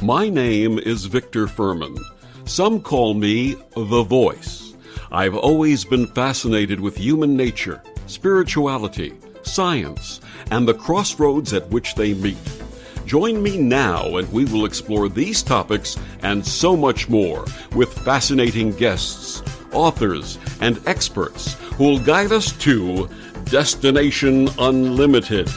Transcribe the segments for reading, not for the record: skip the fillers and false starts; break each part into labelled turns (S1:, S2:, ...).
S1: My name is Victor Furman. Some call me The Voice. I've always been fascinated with human nature, spirituality, science, and the crossroads at which they meet. Join me now and we will explore these topics and so much more with fascinating guests, authors, and experts who will guide us to Destination Unlimited.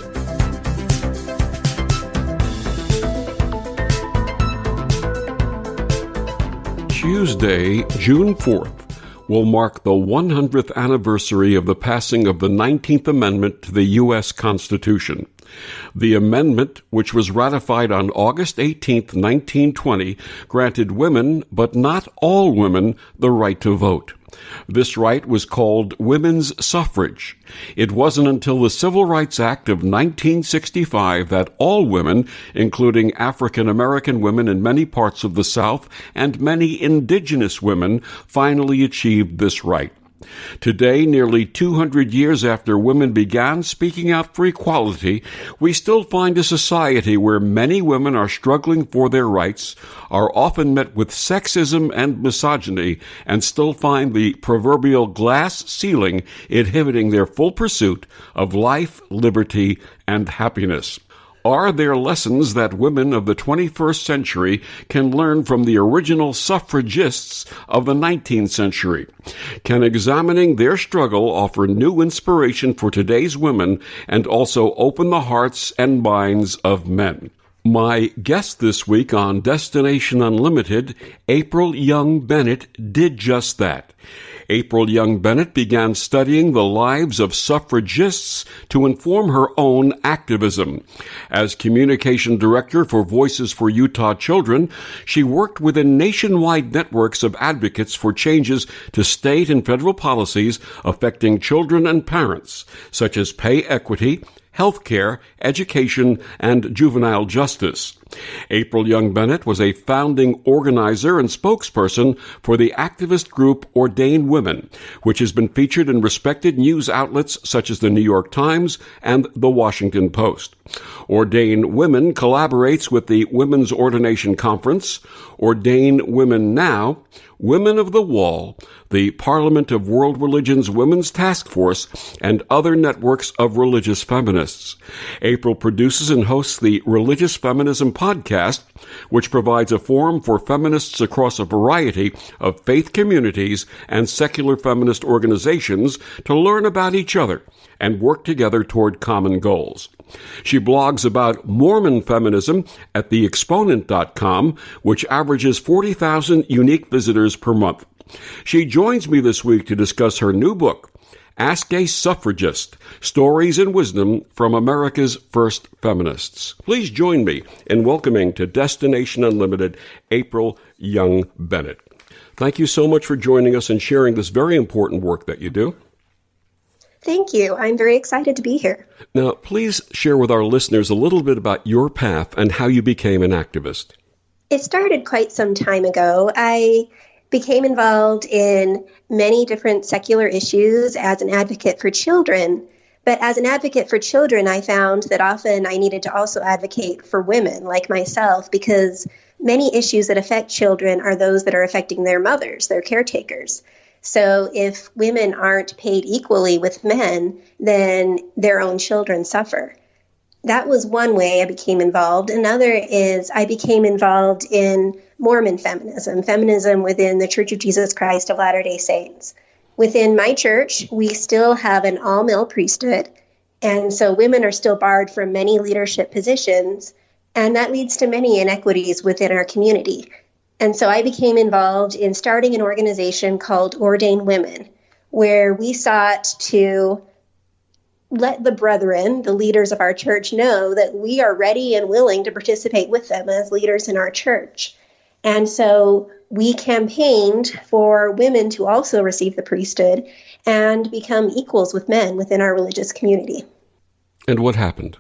S1: Tuesday, June 4th, will mark the 100th anniversary of the passing of the 19th Amendment to the U.S. Constitution. The amendment, which was ratified on August 18, 1920, granted women, but not all women, the right to vote. This right was called women's suffrage. It wasn't until the Civil Rights Act of 1965 that all women, including African American women in many parts of the South and many indigenous women, finally achieved this right. Today, nearly 200 years after women began speaking out for equality, we still find a society where many women are struggling for their rights, are often met with sexism and misogyny, and still find the proverbial glass ceiling inhibiting their full pursuit of life, liberty, and happiness. Are there lessons that women of the 21st century can learn from the original suffragists of the 19th century? Can examining their struggle offer new inspiration for today's women and also open the hearts and minds of men? My guest this week on Destination Unlimited, April Young Bennett, did just that. April Young Bennett began studying the lives of suffragists to inform her own activism. As communication director for Voices for Utah Children, she worked within nationwide networks of advocates for changes to state and federal policies affecting children and parents, such as pay equity, health care, education, and juvenile justice. April Young Bennett was a founding organizer and spokesperson for the activist group Ordained Women, which has been featured in respected news outlets such as the New York Times and the Washington Post. Ordained Women collaborates with the Women's Ordination Conference, Ordained Women Now, Women of the Wall, the Parliament of World Religion's Women's Task Force, and other networks of religious feminists. April produces and hosts the Religious Feminism podcast, which provides a forum for feminists across a variety of faith communities and secular feminist organizations to learn about each other and work together toward common goals. She blogs about Mormon feminism at theexponent.com, which averages 40,000 unique visitors per month. She joins me this week to discuss her new book, Ask a Suffragist, Stories and Wisdom from America's First Feminists. Please join me in welcoming to Destination Unlimited, April Young Bennett. Thank you so much for joining us and sharing this very important work that you do.
S2: Thank you. I'm very excited to be here.
S1: Now, please share with our listeners a little bit about your path and how you became an activist.
S2: It started quite some time ago. I became involved in many different secular issues as an advocate for children. But as an advocate for children, I found that often I needed to also advocate for women like myself, because many issues that affect children are those that are affecting their mothers, their caretakers. So if women aren't paid equally with men, then their own children suffer. That was one way I became involved. Another is I became involved in Mormon feminism, feminism within the Church of Jesus Christ of Latter-day Saints. Within my church, we still have an all-male priesthood, and so women are still barred from many leadership positions, and that leads to many inequities within our community. And so I became involved in starting an organization called Ordained Women, where we sought to let the brethren, the leaders of our church, know that we are ready and willing to participate with them as leaders in our church. And so we campaigned for women to also receive the priesthood and become equals with men within our religious community.
S1: And what happened?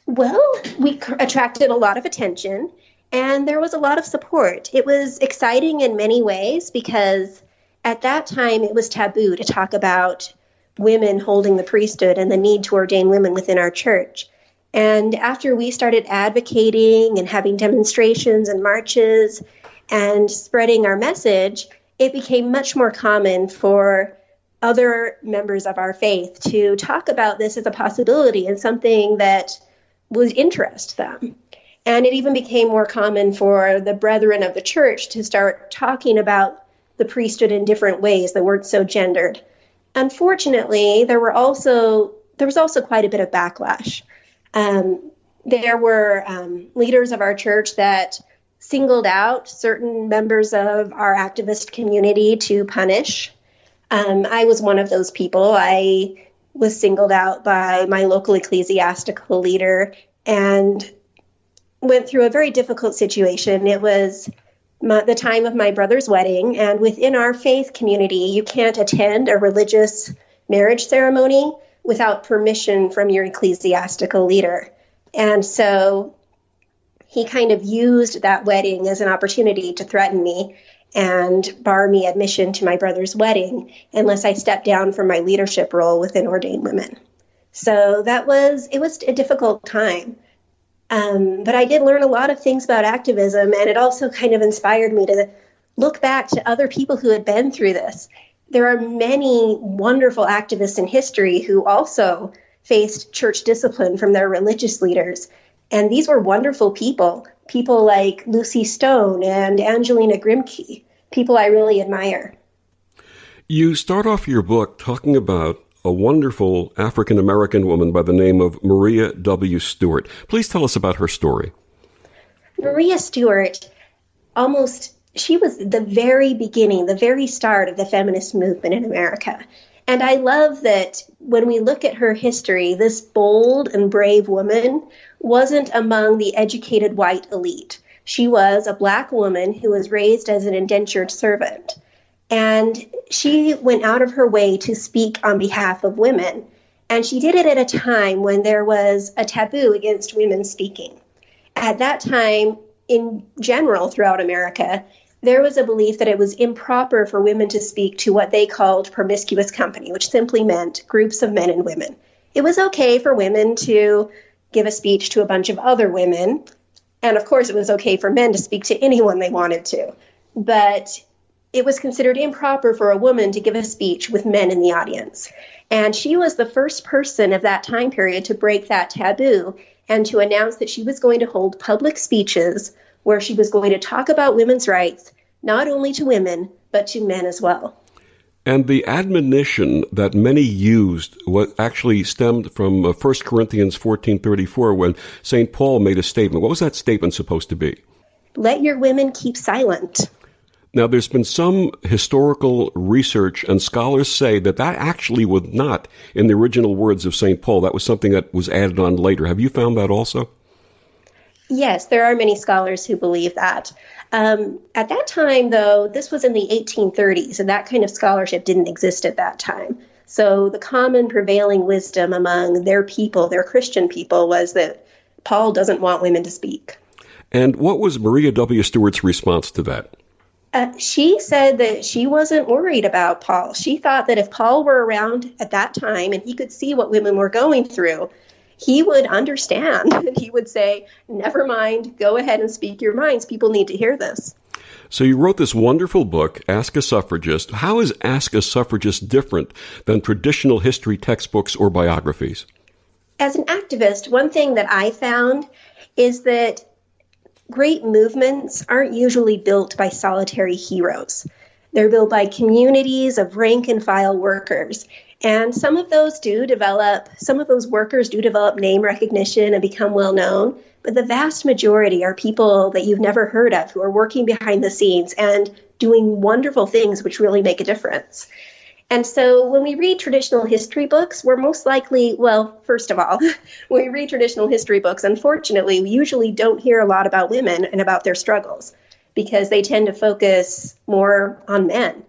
S2: Well, we attracted a lot of attention. And there was a lot of support. It was exciting in many ways because at that time it was taboo to talk about women holding the priesthood and the need to ordain women within our church. And after we started advocating and having demonstrations and marches and spreading our message, it became much more common for other members of our faith to talk about this as a possibility and something that would interest them. And it even became more common for the brethren of the church to start talking about the priesthood in different ways that weren't so gendered. Unfortunately, there was also quite a bit of backlash. There were leaders of our church that singled out certain members of our activist community to punish. I was one of those people. I was singled out by my local ecclesiastical leader and went through a very difficult situation. It was the time of my brother's wedding, and within our faith community, you can't attend a religious marriage ceremony without permission from your ecclesiastical leader. And so he kind of used that wedding as an opportunity to threaten me and bar me admission to my brother's wedding unless I stepped down from my leadership role within ordained women. So it was a difficult time. But I did learn a lot of things about activism, and it also kind of inspired me to look back to other people who had been through this. There are many wonderful activists in history who also faced church discipline from their religious leaders. And these were wonderful people like Lucy Stone and Angelina Grimke, people I really admire.
S1: You start off your book talking about a wonderful African-American woman by the name of Maria W. Stewart. Please tell us about her story.
S2: Maria Stewart, she was the very beginning, the very start of the feminist movement in America. And I love that when we look at her history, this bold and brave woman wasn't among the educated white elite. She was a Black woman who was raised as an indentured servant. And she went out of her way to speak on behalf of women. And she did it at a time when there was a taboo against women speaking. At that time, in general, throughout America, there was a belief that it was improper for women to speak to what they called promiscuous company, which simply meant groups of men and women. It was okay for women to give a speech to a bunch of other women. And of course, it was okay for men to speak to anyone they wanted to. But it was considered improper for a woman to give a speech with men in the audience. And she was the first person of that time period to break that taboo and to announce that she was going to hold public speeches where she was going to talk about women's rights, not only to women, but to men as well.
S1: And the admonition that many used actually stemmed from 1 Corinthians 14:34 when St. Paul made a statement. What was that statement supposed to be?
S2: Let your women keep silent.
S1: Now, there's been some historical research, and scholars say that actually was not in the original words of St. Paul. That was something that was added on later. Have you found that also?
S2: Yes, there are many scholars who believe that. At that time, though, this was in the 1830s, and that kind of scholarship didn't exist at that time. So the common prevailing wisdom among their people, their Christian people, was that Paul doesn't want women to speak.
S1: And what was Maria W. Stewart's response to that?
S2: She said that she wasn't worried about Paul. She thought that if Paul were around at that time and he could see what women were going through, he would understand. And he would say, never mind, go ahead and speak your minds. People need to hear this.
S1: So you wrote this wonderful book, Ask a Suffragist. How is Ask a Suffragist different than traditional history textbooks or biographies?
S2: As an activist, one thing that I found is that great movements aren't usually built by solitary heroes. They're built by communities of rank and file workers. And some of those workers do develop name recognition and become well known, but the vast majority are people that you've never heard of who are working behind the scenes and doing wonderful things which really make a difference. And so when we read traditional history books, we're most likely, first of all, when we read traditional history books, unfortunately, we usually don't hear a lot about women and about their struggles because they tend to focus more on men.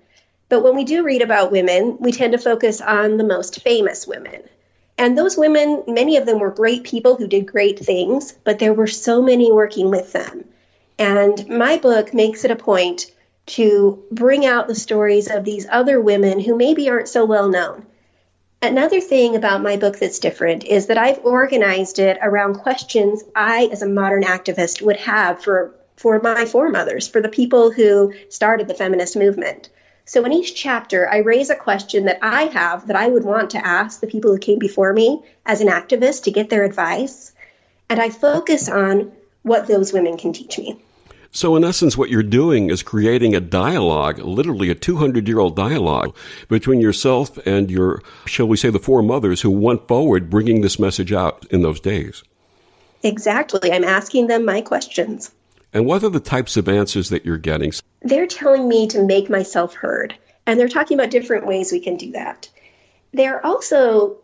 S2: But when we do read about women, we tend to focus on the most famous women. And those women, many of them were great people who did great things, but there were so many working with them. And my book makes it a point to bring out the stories of these other women who maybe aren't so well known. Another thing about my book that's different is that I've organized it around questions I, as a modern activist, would have for my foremothers, for the people who started the feminist movement. So in each chapter, I raise a question that I have that I would want to ask the people who came before me as an activist to get their advice. And I focus on what those women can teach me.
S1: So in essence, what you're doing is creating a dialogue, literally a 200-year-old dialogue between yourself and your, shall we say, the foremothers who went forward bringing this message out in those days.
S2: Exactly. I'm asking them my questions.
S1: And what are the types of answers that you're getting?
S2: They're telling me to make myself heard. And they're talking about different ways we can do that. They're also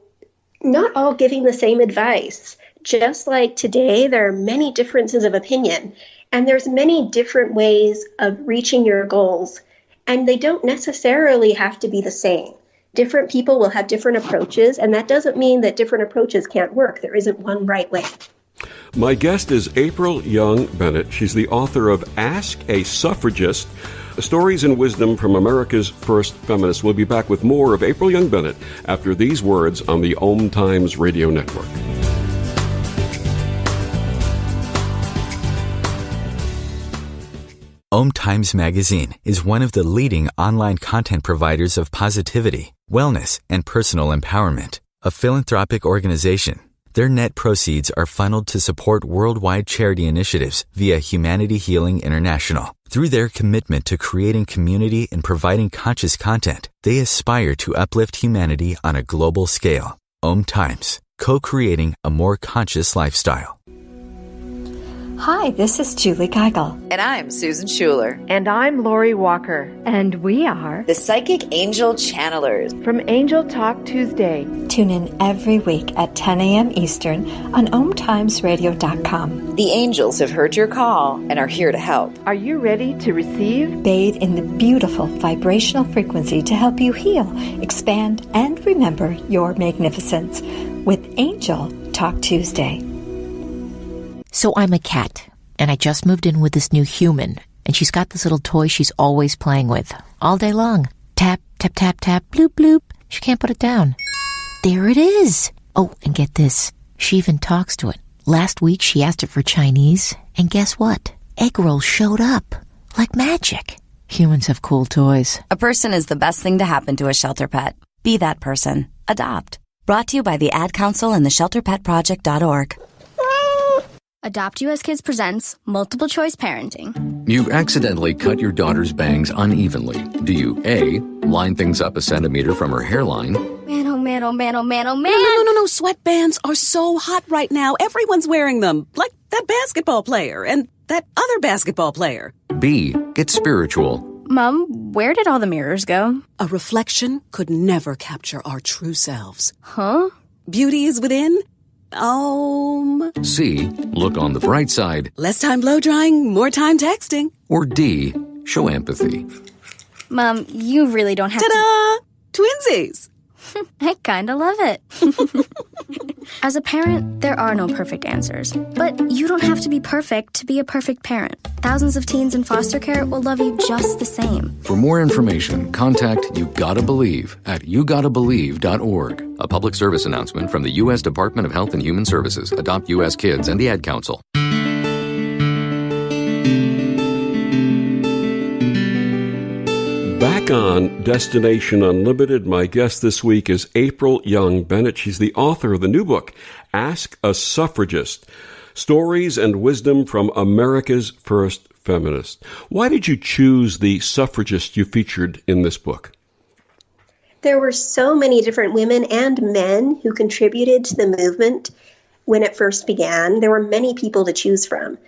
S2: not all giving the same advice. Just like today, there are many differences of opinion. And there's many different ways of reaching your goals, and they don't necessarily have to be the same. Different people will have different approaches, and that doesn't mean that different approaches can't work. There isn't one right way.
S1: My guest is April Young Bennett. She's the author of Ask a Suffragist, Stories and Wisdom from America's First Feminists. We'll be back with more of April Young Bennett after these words on the OMTimes Radio Network.
S3: OMTimes Magazine is one of the leading online content providers of positivity, wellness, and personal empowerment. A philanthropic organization, their net proceeds are funneled to support worldwide charity initiatives via Humanity Healing International. Through their commitment to creating community and providing conscious content, they aspire to uplift humanity on a global scale. OMTimes, co-creating a more conscious lifestyle.
S4: Hi, this is Julie Geigel.
S5: And I'm Susan Schuler.
S6: And I'm Lori Walker.
S4: And we are
S5: the Psychic Angel Channelers
S6: from Angel Talk Tuesday.
S4: Tune in every week at 10 a.m. Eastern on OMTimesRadio.com.
S5: The angels have heard your call and are here to help.
S6: Are you ready to receive?
S4: Bathe in the beautiful vibrational frequency to help you heal, expand, and remember your magnificence with Angel Talk Tuesday.
S7: So I'm a cat, and I just moved in with this new human, and she's got this little toy she's always playing with, all day long. Tap, tap, tap, tap, bloop, bloop. She can't put it down. There it is. Oh, and get this. She even talks to it. Last week, she asked it for Chinese, and guess what? Egg rolls showed up. Like magic. Humans have cool toys.
S8: A person is the best thing to happen to a shelter pet. Be that person. Adopt. Brought to you by the Ad Council and the ShelterPetProject.org.
S9: Adopt US Kids presents Multiple Choice Parenting.
S10: You've accidentally cut your daughter's bangs unevenly. Do you A, line things up a centimeter from her hairline?
S9: Man, oh man, oh man, oh man, oh man.
S11: No. Sweatbands are so hot right now. Everyone's wearing them. Like that basketball player and that other basketball player.
S10: B, get spiritual.
S9: Mom, where did all the mirrors go?
S11: A reflection could never capture our true selves.
S9: Huh?
S11: Beauty is within.
S10: C, look on the bright side.
S11: Less time blow drying, more time texting.
S10: Or D, show empathy.
S9: Mom, you really don't have
S11: Ta-da! Twinsies!
S9: I kinda love it. As a parent, there are no perfect answers. But you don't have to be perfect to be a perfect parent. Thousands of teens in foster care will love you just the same.
S10: For more information, contact You Gotta Believe at YouGottaBelieve.org. A public service announcement from the U.S. Department of Health and Human Services, Adopt U.S. Kids, and the Ad Council.
S1: Back on Destination Unlimited, my guest this week is April Young Bennett. She's the author of the new book, Ask a Suffragist, Stories and Wisdom from America's First Feminists. Why did you choose the suffragist you featured in this book?
S2: There were so many different women and men who contributed to the movement when it first began. There were many people to choose from.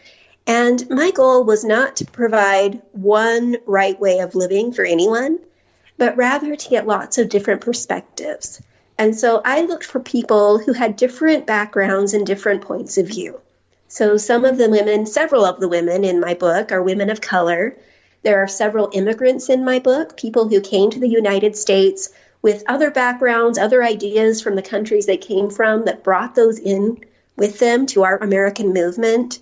S2: And my goal was not to provide one right way of living for anyone, but rather to get lots of different perspectives. And so I looked for people who had different backgrounds and different points of view. So several of the women in my book are women of color. There are several immigrants in my book, people who came to the United States with other backgrounds, other ideas from the countries they came from that brought those in with them to our American movement.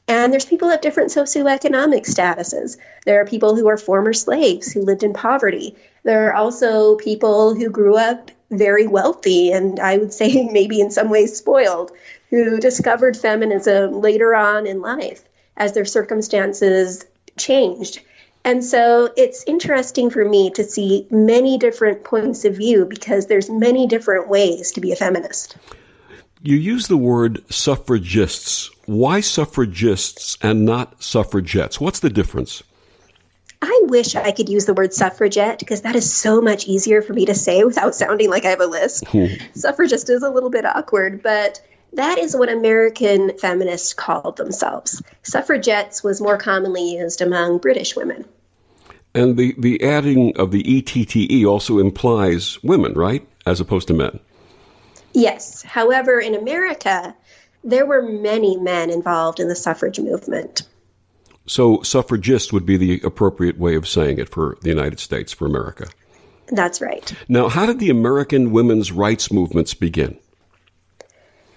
S2: And there's people of different socioeconomic statuses. There are people who are former slaves who lived in poverty. There are also people who grew up very wealthy, and I would say maybe in some ways spoiled, who discovered feminism later on in life as their circumstances changed. And so it's interesting for me to see many different points of view because there's many different ways to be a feminist.
S1: You use the word suffragists. Why suffragists and not suffragettes? What's the difference?
S2: I wish I could use the word suffragette because that is so much easier for me to say without sounding like I have a lisp. Suffragist is a little bit awkward, but that is what American feminists called themselves. Suffragettes was more commonly used among British women.
S1: And the adding of the ETTE also implies women, right? As opposed to men.
S2: Yes. However, in America, there were many men involved in the suffrage movement.
S1: So suffragist would be the appropriate way of saying it for the United States, for America.
S2: That's right.
S1: Now, how did the American women's rights movements begin?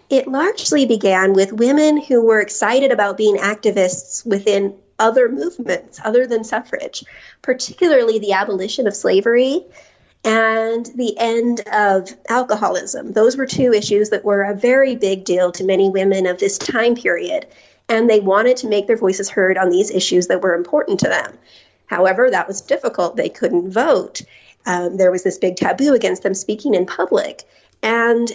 S2: It largely began with women who were excited about being activists within other movements other than suffrage, particularly the abolition of slavery and the end of alcoholism. Those were two issues that were a very big deal to many women of this time period, and they wanted to make their voices heard on these issues that were important to them. However, that was difficult. They couldn't vote. There was this big taboo against them speaking in public, and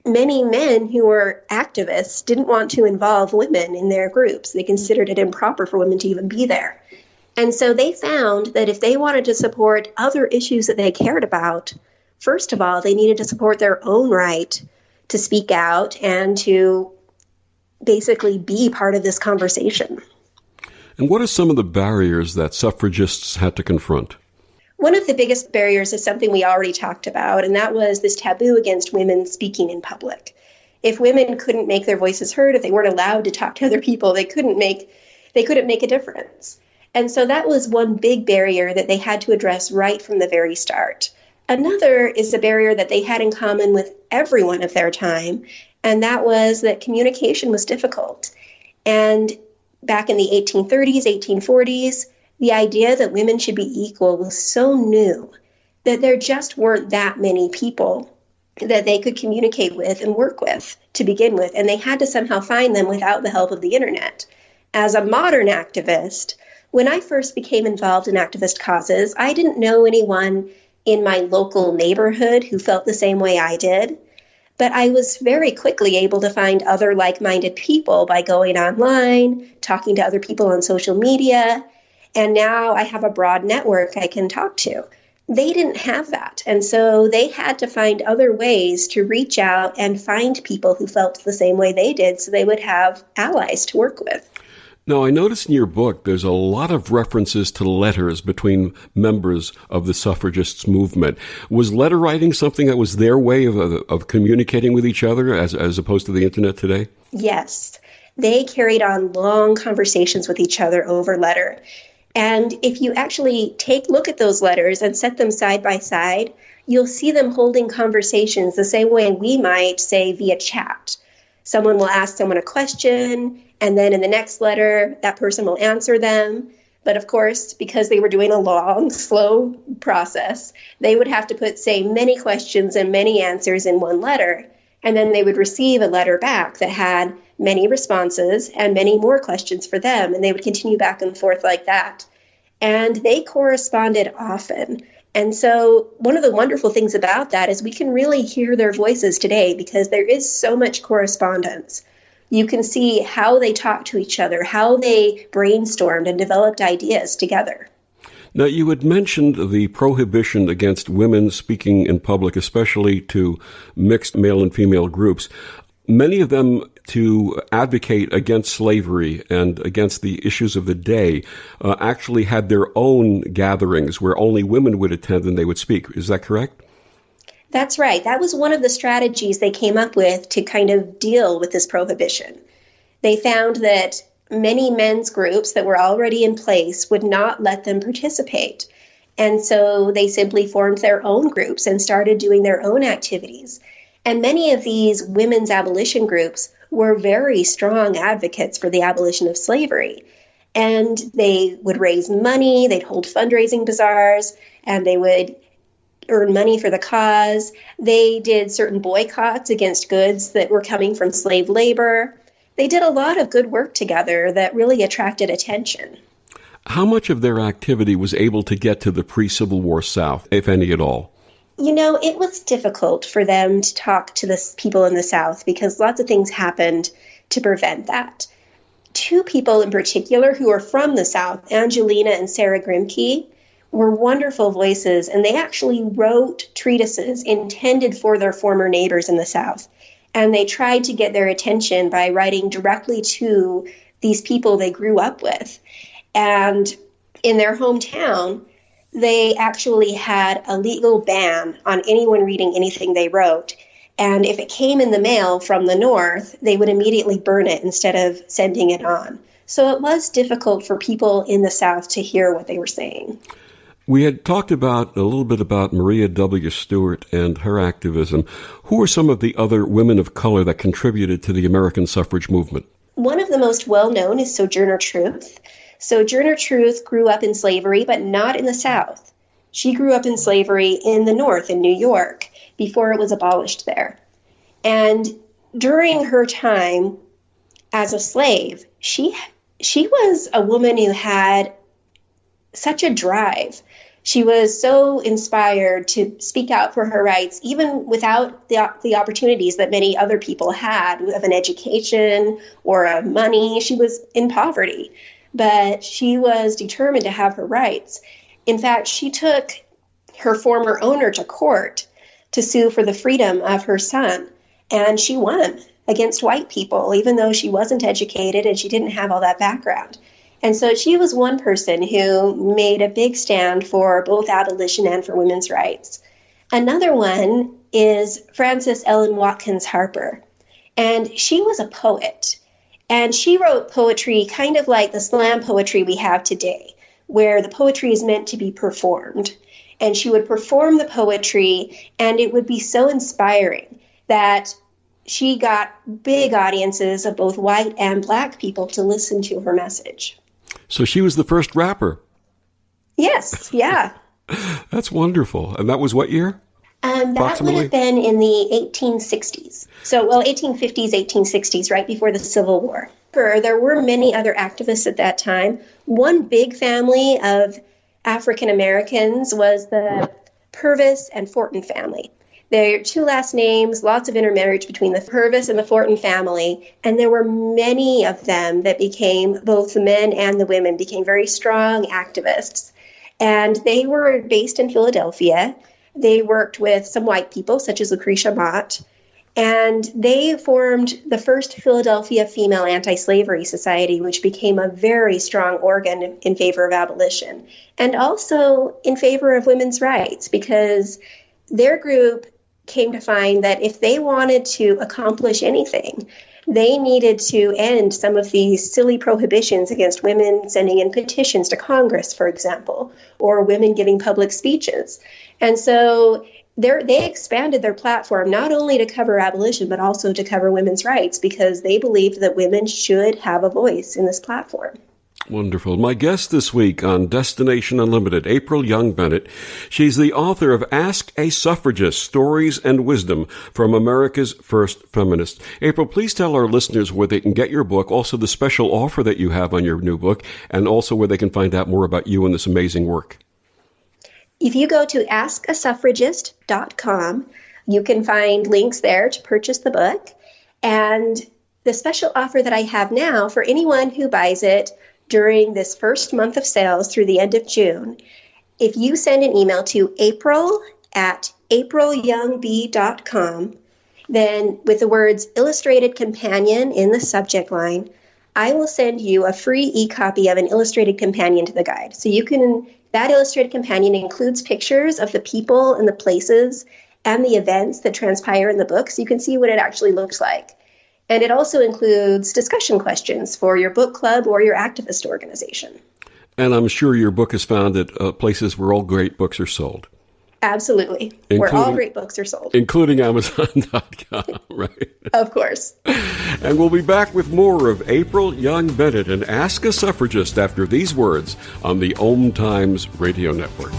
S2: many men who were activists didn't want to involve women in their groups. They considered it improper for women to even be there. And so they found that if they wanted to support other issues that they cared about, first of all, they needed to support their own right to speak out and to basically be part of this conversation.
S1: And what are some of the barriers that suffragists had to confront?
S2: One of the biggest barriers is something we already talked about, and that was this taboo against women speaking in public. If women couldn't make their voices heard, if they weren't allowed to talk to other people, they couldn't make a difference. And so that was one big barrier that they had to address right from the very start. Another is a barrier that they had in common with everyone of their time, and that was that communication was difficult. And back in the 1830s, 1840s, the idea that women should be equal was so new that there just weren't that many people that they could communicate with and work with to begin with, and they had to somehow find them without the help of the internet. As a modern activist, when I first became involved in activist causes, I didn't know anyone in my local neighborhood who felt the same way I did, but I was very quickly able to find other like-minded people by going online, talking to other people on social media, and now I have a broad network I can talk to. They didn't have that, and so they had to find other ways to reach out and find people who felt the same way they did so they would have allies to work with.
S1: Now, I noticed in your book there's a lot of references to letters between members of the suffragists movement. Was letter writing something that was their way of communicating with each other as opposed to the internet today?
S2: Yes. They carried on long conversations with each other over letter. And if you actually look at those letters and set them side by side, you'll see them holding conversations the same way we might say via chat. Someone will ask someone a question, and then in the next letter, that person will answer them. But of course, because they were doing a long, slow process, they would have to put, say, many questions and many answers in one letter. And then they would receive a letter back that had many responses and many more questions for them. And they would continue back and forth like that. And they corresponded often. And so one of the wonderful things about that is we can really hear their voices today because there is so much correspondence. You can see how they talked to each other, how they brainstormed and developed ideas together.
S1: Now, you had mentioned the prohibition against women speaking in public, especially to mixed male and female groups. Many of them to advocate against slavery and against the issues of the day actually had their own gatherings where only women would attend and they would speak. Is that correct?
S2: That's right. That was one of the strategies they came up with to kind of deal with this prohibition. They found that many men's groups that were already in place would not let them participate. And so they simply formed their own groups and started doing their own activities. And many of these women's abolition groups were very strong advocates for the abolition of slavery. And they would raise money, they'd hold fundraising bazaars, and they would earn money for the cause. They did certain boycotts against goods that were coming from slave labor. They did a lot of good work together that really attracted attention.
S1: How much of their activity was able to get to the pre-Civil War South, if any at all?
S2: You know, it was difficult for them to talk to the people in the South because lots of things happened to prevent that. Two people in particular who are from the South, Angelina and Sarah Grimke, were wonderful voices, and they actually wrote treatises intended for their former neighbors in the South. And they tried to get their attention by writing directly to these people they grew up with. And in their hometown, they actually had a legal ban on anyone reading anything they wrote. And if it came in the mail from the North, they would immediately burn it instead of sending it on. So it was difficult for people in the South to hear what they were saying.
S1: We had talked a little bit about Maria W. Stewart and her activism. Who are some of the other women of color that contributed to the American suffrage movement?
S2: One of the most well-known is Sojourner Truth. Sojourner Truth grew up in slavery, but not in the South. She grew up in slavery in the North, in New York, before it was abolished there. And during her time as a slave, she was a woman who had such a drive. She was so inspired to speak out for her rights, even without the opportunities that many other people had of an education or of money. She was in poverty, but she was determined to have her rights. In fact, she took her former owner to court to sue for the freedom of her son, and she won against white people, even though she wasn't educated and she didn't have all that background. And so she was one person who made a big stand for both abolition and for women's rights. Another one is Frances Ellen Watkins Harper, and she was a poet. And she wrote poetry kind of like the slam poetry we have today, where the poetry is meant to be performed. And she would perform the poetry, and it would be so inspiring that she got big audiences of both white and black people to listen to her message.
S1: So she was the first rapper.
S2: Yes, yeah.
S1: That's wonderful. And that was what year?
S2: That would have been in the 1860s. So, 1850s, 1860s, right before the Civil War. There were many other activists at that time. One big family of African Americans was the Purvis and Fortin family. There are two last names, lots of intermarriage between the Purvis and the Fortin family, and there were many of them that became, both the men and the women, became very strong activists. And they were based in Philadelphia. They worked with some white people, such as Lucretia Mott, and they formed the first Philadelphia Female Anti-Slavery Society, which became a very strong organ in favor of abolition, and also in favor of women's rights, because their group came to find that if they wanted to accomplish anything, they needed to end some of these silly prohibitions against women sending in petitions to Congress, for example, or women giving public speeches. And so they expanded their platform not only to cover abolition, but also to cover women's rights, because they believed that women should have a voice in this platform.
S1: Wonderful. My guest this week on Destination Unlimited, April Young Bennett. She's the author of Ask a Suffragist, Stories and Wisdom from America's First Feminist. April, please tell our listeners where they can get your book, also the special offer that you have on your new book, and also where they can find out more about you and this amazing work.
S2: If you go to askasuffragist.com, you can find links there to purchase the book. And the special offer that I have now for anyone who buys it during this first month of sales through the end of June, if you send an email to april@aprilyoungb.com, then with the words Illustrated Companion in the subject line, I will send you a free e-copy of an illustrated companion to the guide. So that illustrated companion includes pictures of the people and the places and the events that transpire in the book, so you can see what it actually looks like. And it also includes discussion questions for your book club or your activist organization.
S1: And I'm sure your book is found at places where all great books are sold.
S2: Absolutely. Where all great books are sold.
S1: Including Amazon.com, right?
S2: Of course.
S1: And we'll be back with more of April Young Bennett and Ask a Suffragist after these words on the OMTimes Radio Network.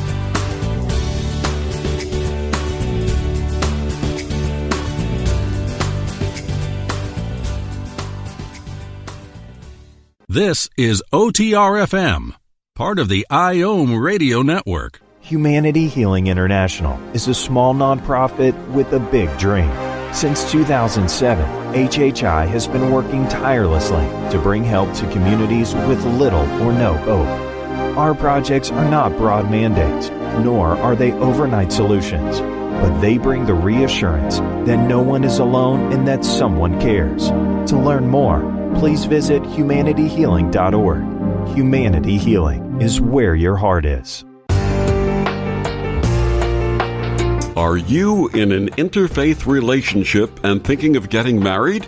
S12: This is OTR-FM, part of the IOM radio network.
S13: Humanity Healing International is a small nonprofit with a big dream. Since 2007, HHI has been working tirelessly to bring help to communities with little or no hope. Our projects are not broad mandates, nor are they overnight solutions, but they bring the reassurance that no one is alone and that someone cares. To learn more, please visit humanityhealing.org. Humanity Healing is where your heart is.
S1: Are you in an interfaith relationship and thinking of getting married?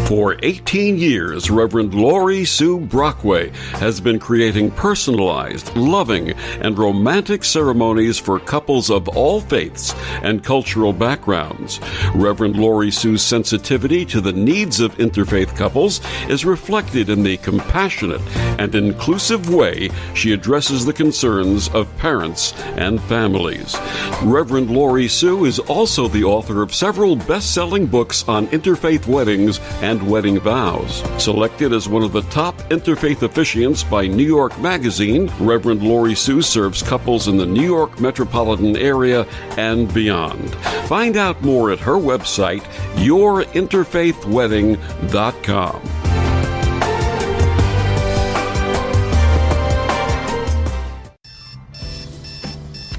S1: For 18 years, Reverend Lori Sue Brockway has been creating personalized, loving, and romantic ceremonies for couples of all faiths and cultural backgrounds. Reverend Lori Sue's sensitivity to the needs of interfaith couples is reflected in the compassionate and inclusive way she addresses the concerns of parents and families. Reverend Lori Sue is also the author of several best-selling books on interfaith weddings and wedding vows. Selected as one of the top interfaith officiants by New York Magazine, Reverend Lori Sue serves couples in the New York metropolitan area and beyond. Find out more at her website, yourinterfaithwedding.com.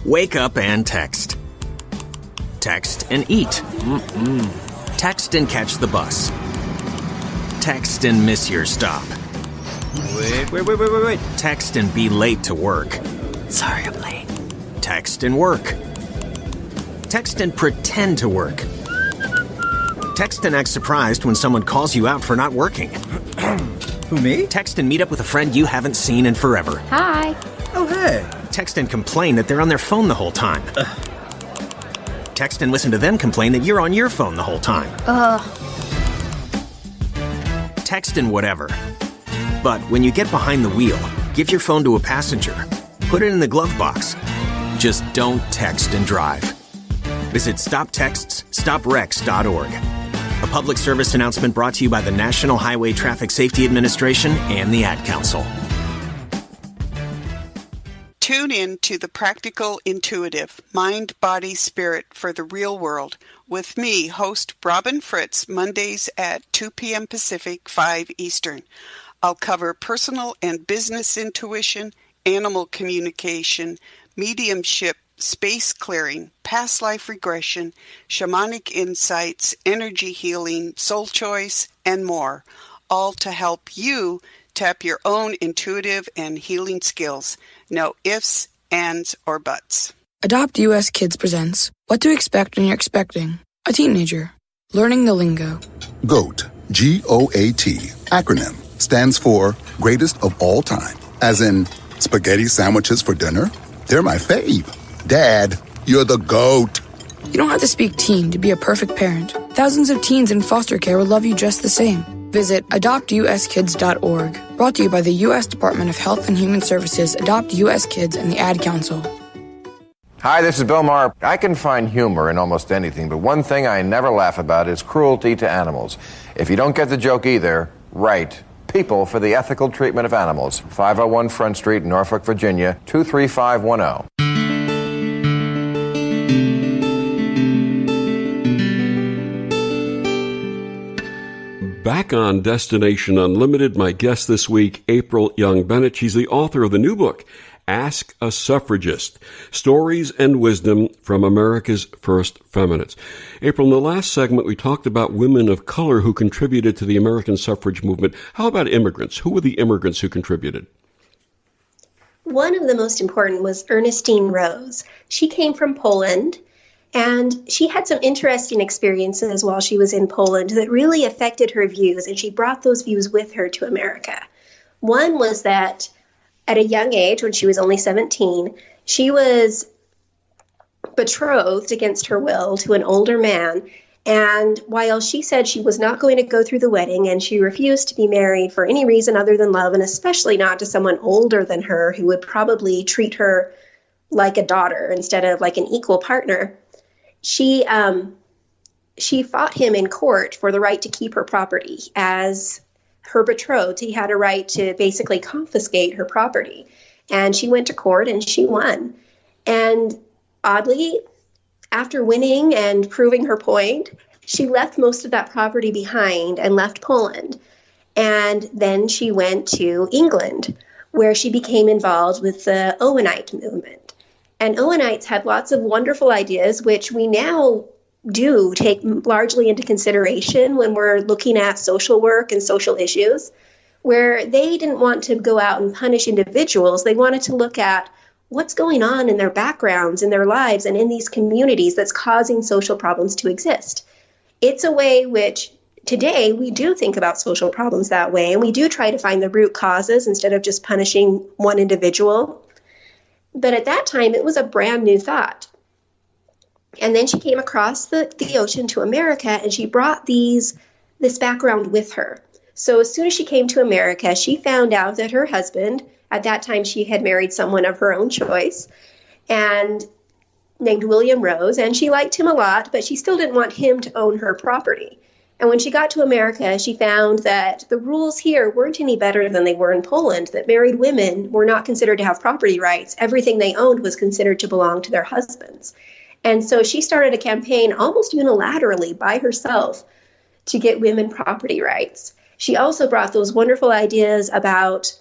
S14: Wake up and text. Text and eat. Text and catch the bus. Text and miss your stop. Wait. Text and be late to work.
S5: Sorry, I'm late.
S14: Text and work. Text and pretend to work. Text and act surprised when someone calls you out for not working.
S15: Who, me?
S14: Text and meet up with a friend you haven't seen in forever.
S9: Hi.
S15: Oh, hey.
S14: Text and complain that they're on their phone the whole time. Text and listen to them complain that you're on your phone the whole time. Text and whatever. But when you get behind the wheel, give your phone to a passenger. Put it in the glove box. Just don't text and drive. Visit StopTextsStopWrecks.org. A public service announcement brought to you by the National Highway Traffic Safety Administration and the Ad Council.
S16: Tune in to The Practical Intuitive, Mind, Body, Spirit for the Real World with me, host Robin Fritz, Mondays at 2 p.m. Pacific, 5 Eastern. I'll cover personal and business intuition, animal communication, mediumship, space clearing, past life regression, shamanic insights, energy healing, soul choice, and more, all to help you tap your own intuitive and healing skills. No ifs, ands, or buts.
S17: Adopt US Kids presents What to Expect When You're Expecting a Teenager. Learning the lingo.
S18: GOAT, G-O-A-T, acronym, stands for Greatest of All Time. As in, spaghetti sandwiches for dinner? They're my fave. Dad, you're the GOAT.
S17: You don't have to speak teen to be a perfect parent. Thousands of teens in foster care will love you just the same. Visit adoptuskids.org. Brought to you by the U.S. Department of Health and Human Services, Adopt U.S. Kids, and the Ad Council.
S19: Hi, this is Bill Maher. I can find humor in almost anything, but one thing I never laugh about is cruelty to animals. If you don't get the joke either, write People for the Ethical Treatment of Animals, 501 Front Street, Norfolk, Virginia, 23510.
S1: Back on Destination Unlimited, my guest this week, April Young Bennett. She's the author of the new book, Ask a Suffragist, Stories and Wisdom from America's First Feminists. April, in the last segment, we talked about women of color who contributed to the American suffrage movement. How about immigrants? Who were the immigrants who contributed?
S2: One of the most important was Ernestine Rose. She came from Poland, and she had some interesting experiences while she was in Poland that really affected her views, and she brought those views with her to America. One was that at a young age, when she was only 17, she was betrothed against her will to an older man. And while she said she was not going to go through the wedding and she refused to be married for any reason other than love, and especially not to someone older than her who would probably treat her like a daughter instead of like an equal partner, she fought him in court for the right to keep her property as her betrothed. He had a right to basically confiscate her property. And she went to court and she won. And oddly, after winning and proving her point, she left most of that property behind and left Poland. And then she went to England, where she became involved with the Owenite movement. And Owenites had lots of wonderful ideas, which we now do take largely into consideration when we're looking at social work and social issues, where they didn't want to go out and punish individuals. They wanted to look at what's going on in their backgrounds, in their lives, and in these communities that's causing social problems to exist. It's a way which today we do think about social problems that way, and we do try to find the root causes instead of just punishing one individual. But at that time, it was a brand new thought. And then she came across the ocean to America, and she brought this background with her. So as soon as she came to America, she found out that her husband, at that time she had married someone of her own choice, and named William Rose, and she liked him a lot, but she still didn't want him to own her property. And when she got to America, she found that the rules here weren't any better than they were in Poland, that married women were not considered to have property rights. Everything they owned was considered to belong to their husbands. And so she started a campaign almost unilaterally by herself to get women property rights. She also brought those wonderful ideas about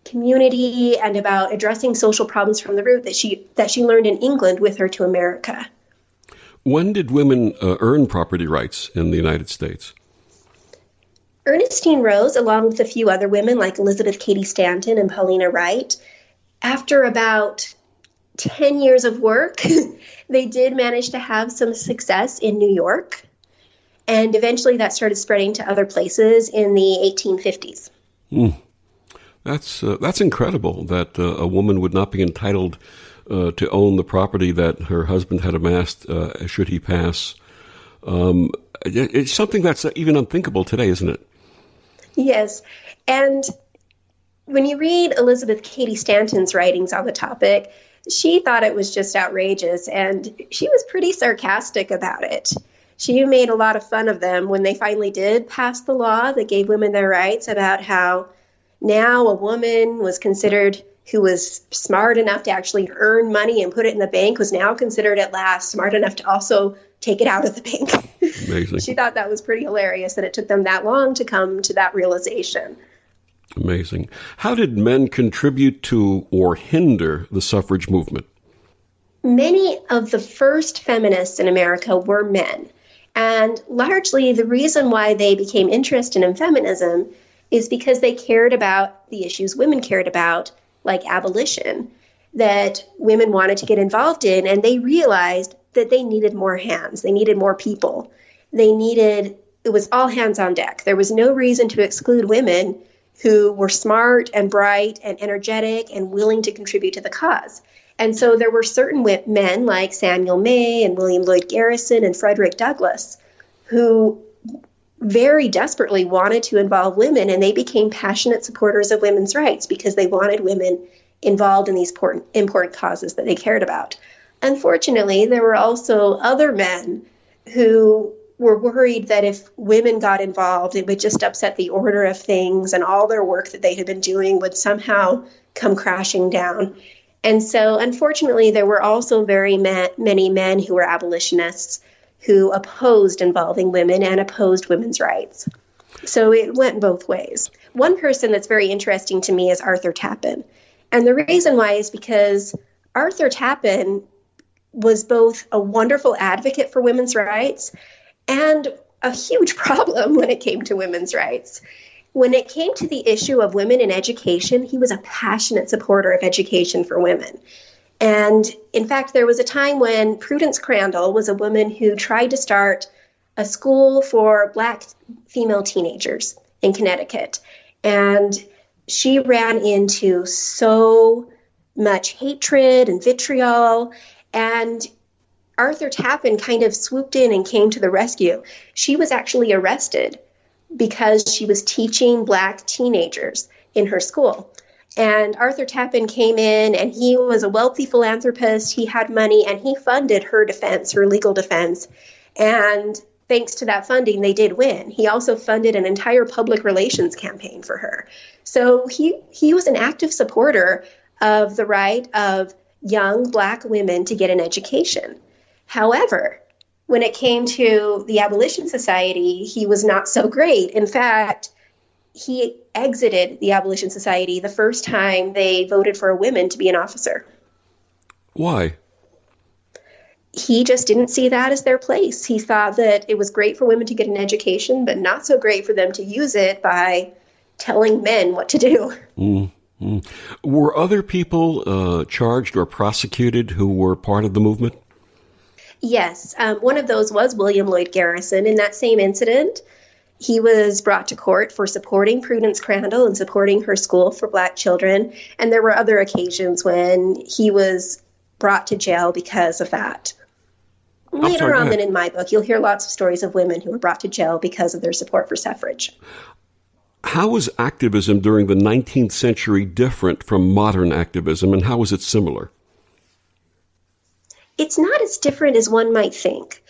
S2: community and about addressing social problems from the root that she learned in England with her to America.
S1: When did women earn property rights in the United States?
S2: Ernestine Rose, along with a few other women like Elizabeth Cady Stanton and Paulina Wright, after about 10 years of work, they did manage to have some success in New York. And eventually that started spreading to other places in the 1850s.
S1: That's incredible that a woman would not be entitled to own the property that her husband had amassed should he pass. It's something that's even unthinkable today, isn't it?
S2: Yes. And when you read Elizabeth Cady Stanton's writings on the topic, she thought it was just outrageous, and she was pretty sarcastic about it. She made a lot of fun of them when they finally did pass the law that gave women their rights, about how now a woman was considered, who was smart enough to actually earn money and put it in the bank, was now considered at last smart enough to also take it out of the bank.
S1: Amazing.
S2: She thought that was pretty hilarious that it took them that long to come to that realization.
S1: Amazing. How did men contribute to or hinder the suffrage movement?
S2: Many of the first feminists in America were men. And largely the reason why they became interested in feminism is because they cared about the issues women cared about, like abolition, that women wanted to get involved in, and they realized that they needed more hands. They needed more people. It was all hands on deck. There was no reason to exclude women who were smart and bright and energetic and willing to contribute to the cause. And so there were certain men like Samuel May and William Lloyd Garrison and Frederick Douglass who very desperately wanted to involve women, and they became passionate supporters of women's rights because they wanted women involved in these important causes that they cared about. Unfortunately, there were also other men who were worried that if women got involved, it would just upset the order of things, and all their work that they had been doing would somehow come crashing down. And so, unfortunately, there were also very many men who were abolitionists who opposed involving women and opposed women's rights. So it went both ways. One person that's very interesting to me is Arthur Tappan. And the reason why is because Arthur Tappan was both a wonderful advocate for women's rights and a huge problem when it came to women's rights. When it came to the issue of women in education, he was a passionate supporter of education for women. And in fact, there was a time when Prudence Crandall was a woman who tried to start a school for Black female teenagers in Connecticut. And she ran into so much hatred and vitriol. And Arthur Tappan kind of swooped in and came to the rescue. She was actually arrested because she was teaching Black teenagers in her school. And Arthur Tappan came in, and he was a wealthy philanthropist. He had money, and he funded her defense, her legal defense. And thanks to that funding, they did win. He also funded an entire public relations campaign for her. So he was an active supporter of the right of young Black women to get an education. However, when it came to the Abolition Society, he was not so great. In fact, he exited the Abolition Society the first time they voted for a woman to be an officer.
S1: Why?
S2: He just didn't see that as their place. He thought that it was great for women to get an education, but not so great for them to use it by telling men what to do.
S1: Mm-hmm. Were other people charged or prosecuted who were part of the movement?
S2: Yes. One of those was William Lloyd Garrison. In that same incident, he was brought to court for supporting Prudence Crandall and supporting her school for Black children. And there were other occasions when he was brought to jail because of that. Later on in my book, you'll hear lots of stories of women who were brought to jail because of their support for suffrage.
S1: How was activism during the 19th century different from modern activism, and how was it similar?
S2: It's not as different as one might think.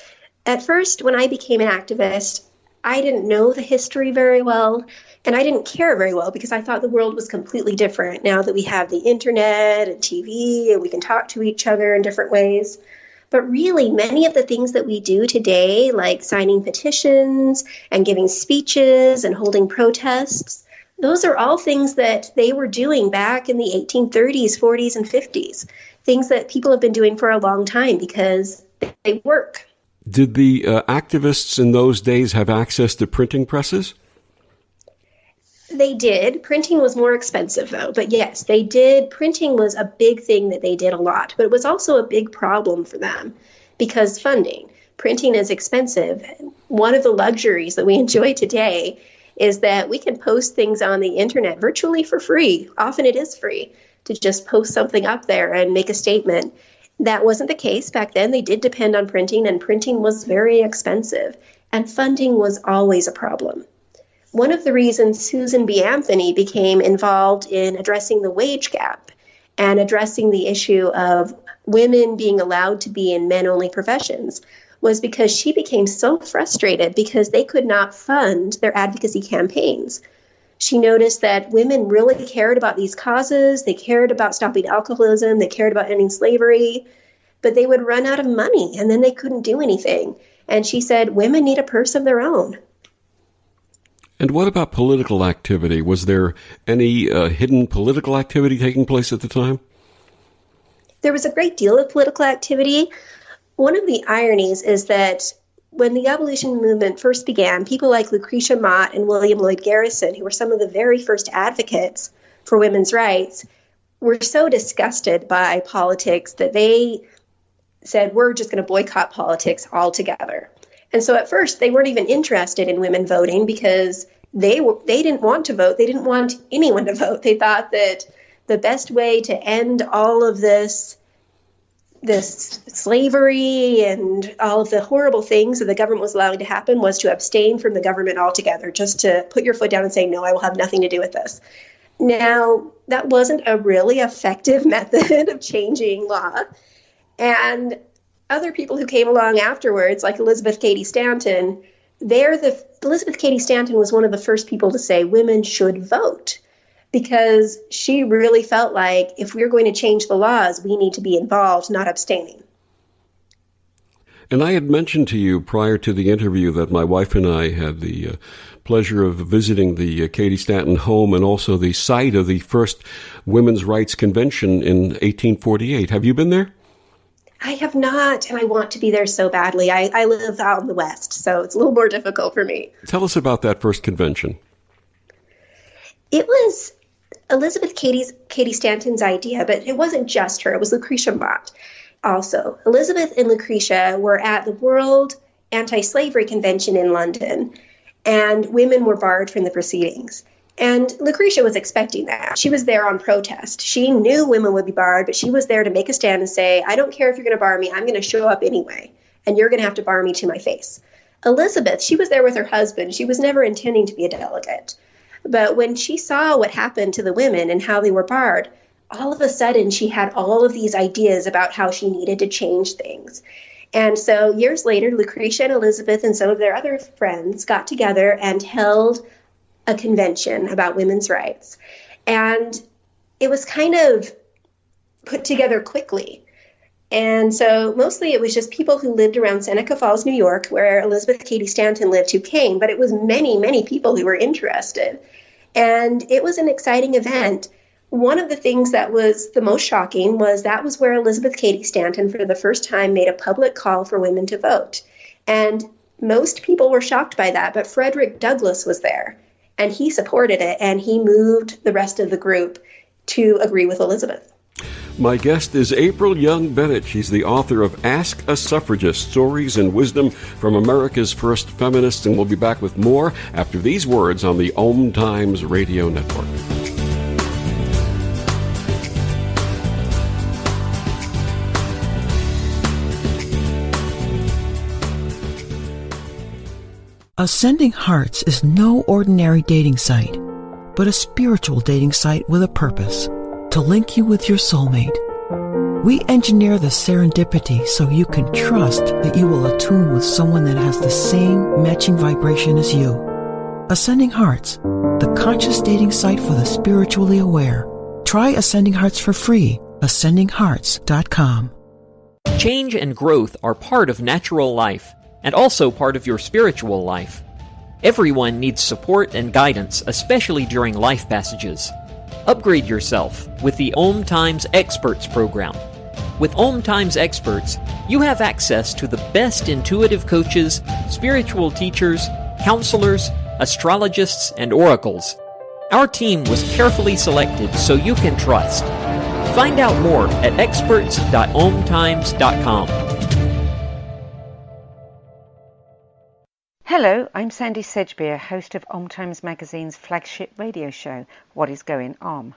S2: At first, when I became an activist, I didn't know the history very well, and I didn't care very well because I thought the world was completely different now that we have the internet and TV and we can talk to each other in different ways. But really, many of the things that we do today, like signing petitions and giving speeches and holding protests, those are all things that they were doing back in the 1830s, 40s, and 50s, things that people have been doing for a long time because they work.
S1: Did the activists in those days have access to printing presses?
S2: They did. Printing was more expensive, though. But yes, they did. Printing was a big thing that they did a lot. But it was also a big problem for them because funding. Printing is expensive. One of the luxuries that we enjoy today is that we can post things on the internet virtually for free. Often it is free to just post something up there and make a statement. That wasn't the case back then. They did depend on printing, and printing was very expensive. And funding was always a problem. One of the reasons Susan B. Anthony became involved in addressing the wage gap and addressing the issue of women being allowed to be in men-only professions was because she became so frustrated because they could not fund their advocacy campaigns. She noticed that women really cared about these causes. They cared about stopping alcoholism. They cared about ending slavery. But they would run out of money, and then they couldn't do anything. And she said, women need a purse of their own.
S1: And what about political activity? Was there any hidden political activity taking place at the time?
S2: There was a great deal of political activity. One of the ironies is that when the abolition movement first began, people like Lucretia Mott and William Lloyd Garrison, who were some of the very first advocates for women's rights, were so disgusted by politics that they said, we're just going to boycott politics altogether. And so at first, they weren't even interested in women voting because they didn't want to vote. They didn't want anyone to vote. They thought that the best way to end all of this slavery and all of the horrible things that the government was allowing to happen was to abstain from the government altogether, just to put your foot down and say, no, I will have nothing to do with this. Now, that wasn't a really effective method of changing law. And other people who came along afterwards, like Elizabeth Cady Stanton, Elizabeth Cady Stanton was one of the first people to say women should vote because she really felt like if we're going to change the laws, we need to be involved, not abstaining.
S1: And I had mentioned to you prior to the interview that my wife and I had the pleasure of visiting the Cady Stanton home and also the site of the first Women's Rights Convention in 1848. Have you been there?
S2: I have not, and I want to be there so badly. I live out in the West, so it's a little more difficult for me.
S1: Tell us about that first convention.
S2: It was Elizabeth Cady Stanton's idea, but it wasn't just her. It was Lucretia Mott also. Elizabeth and Lucretia were at the World Anti-Slavery Convention in London, and women were barred from the proceedings. And Lucretia was expecting that. She was there on protest. She knew women would be barred, but she was there to make a stand and say, I don't care if you're going to bar me. I'm going to show up anyway, and you're going to have to bar me to my face. Elizabeth, she was there with her husband. She was never intending to be a delegate. But when she saw what happened to the women and how they were barred, all of a sudden she had all of these ideas about how she needed to change things. And so years later, Lucretia and Elizabeth and some of their other friends got together and held a convention about women's rights. And it was kind of put together quickly. And so mostly it was just people who lived around Seneca Falls, New York, where Elizabeth Cady Stanton lived, who came, but it was many, many people who were interested. And it was an exciting event. One of the things that was the most shocking was that was where Elizabeth Cady Stanton for the first time made a public call for women to vote. And most people were shocked by that, but Frederick Douglass was there, and he supported it, and he moved the rest of the group to agree with Elizabeth.
S1: My guest is April Young Bennett. She's the author of Ask a Suffragist, Stories and Wisdom from America's First Feminists, and we'll be back with more after these words on the OMTimes Radio Network.
S20: Ascending Hearts is no ordinary dating site, but a spiritual dating site with a purpose, to link you with your soulmate. We engineer the serendipity so you can trust that you will attune with someone that has the same matching vibration as you. Ascending Hearts, the conscious dating site for the spiritually aware. Try Ascending Hearts for free. AscendingHearts.com.
S21: Change and growth are part of natural life, and also part of your spiritual life. Everyone needs support and guidance, especially during life passages. Upgrade yourself with the OMTimes Experts program. With OMTimes Experts, you have access to the best intuitive coaches, spiritual teachers, counselors, astrologists, and oracles. Our team was carefully selected so you can trust. Find out more at experts.omtimes.com.
S22: Hello, I'm Sandy Sedgbeer, host of OMTimes Magazine's flagship radio show, What is Going On?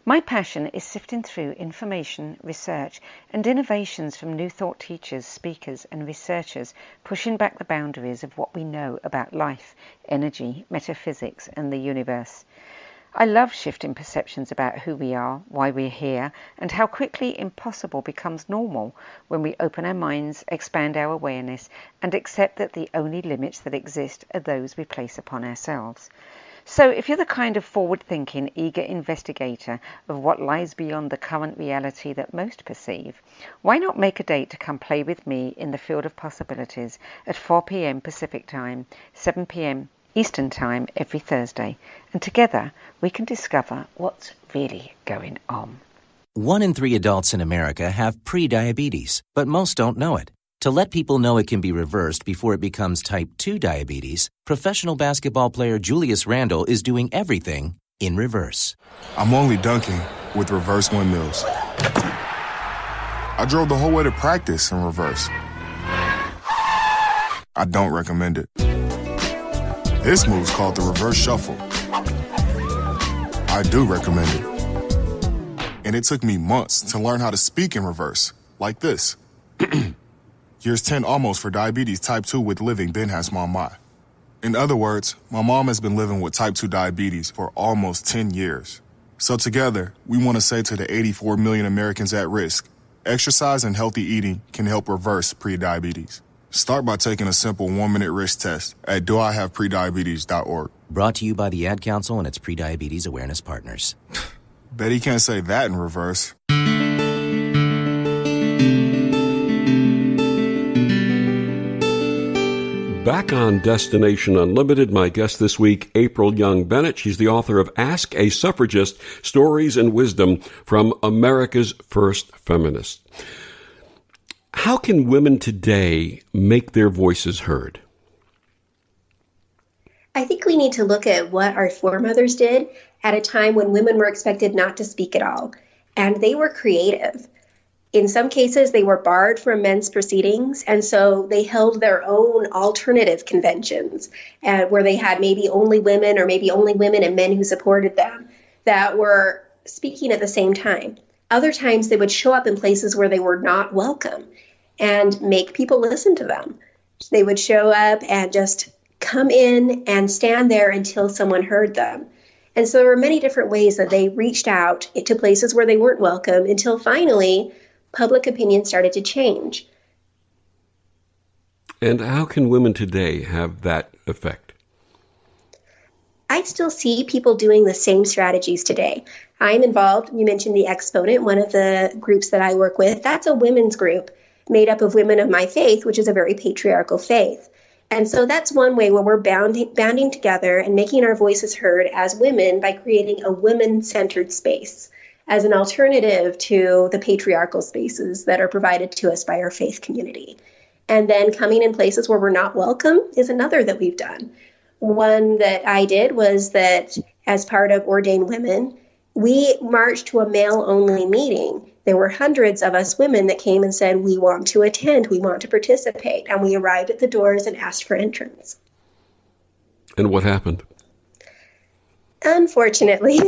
S22: My passion is sifting through information, research, and innovations from new thought teachers, speakers, and researchers pushing back the boundaries of what we know about life, energy, metaphysics, and the universe. I love shifting perceptions about who we are, why we're here, and how quickly impossible becomes normal when we open our minds, expand our awareness, and accept that the only limits that exist are those we place upon ourselves. So if you're the kind of forward-thinking, eager investigator of what lies beyond the current reality that most perceive, why not make a date to come play with me in the field of possibilities at 4 p.m. Pacific Time, 7 p.m. Eastern Time every Thursday, and together we can discover what's really going on.
S23: 1 in 3 adults in America have pre-diabetes, but most don't know it. To let people know it can be reversed before it becomes type 2 diabetes, professional basketball player Julius Randle is doing everything in reverse.
S24: I'm only dunking with reverse windmills. I drove the whole way to practice in reverse. I don't recommend it. This move's called the reverse shuffle. I do recommend it. And it took me months to learn how to speak in reverse, like this. Years 10 almost for diabetes type 2 with living Ben has mama. In other words, my mom has been living with type 2 diabetes for almost 10 years. So together, we want to say to the 84 million Americans at risk, exercise and healthy eating can help reverse prediabetes. Start by taking a simple 1-minute risk test at doihaveprediabetes.org.
S23: Brought to you by the Ad Council and its pre-diabetes awareness partners.
S24: Bet he can't say that in reverse.
S1: Back on Destination Unlimited, my guest this week, April Young Bennett. She's the author of Ask a Suffragist, Stories and Wisdom from America's First Feminists. How can women today make their voices heard?
S2: I think we need to look at what our foremothers did at a time when women were expected not to speak at all. And they were creative. In some cases, they were barred from men's proceedings, and so they held their own alternative conventions where they had maybe only women or maybe only women and men who supported them that were speaking at the same time. Other times, they would show up in places where they were not welcome and make people listen to them. They would show up and just come in and stand there until someone heard them. And so there were many different ways that they reached out to places where they weren't welcome until finally public opinion started to change.
S1: And how can women today have that effect?
S2: I still see people doing the same strategies today. I'm involved, you mentioned the Exponent, one of the groups that I work with. That's a women's group made up of women of my faith, which is a very patriarchal faith. And so that's one way where we're banding together and making our voices heard as women by creating a women-centered space as an alternative to the patriarchal spaces that are provided to us by our faith community. And then coming in places where we're not welcome is another that we've done. One that I did was that as part of Ordained Women, we marched to a male-only meeting. There were hundreds of us women that came and said, we want to attend, we want to participate. And we arrived at the doors and asked for entrance.
S1: And what happened?
S2: Unfortunately,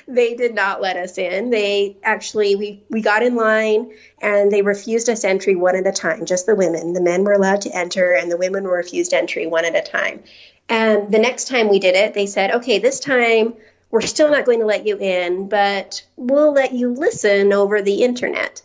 S2: they did not let us in. They actually, we got in line and they refused us entry one at a time, just the women. The men were allowed to enter and the women were refused entry one at a time. And the next time we did it, they said, okay, this time we're still not going to let you in, but we'll let you listen over the internet.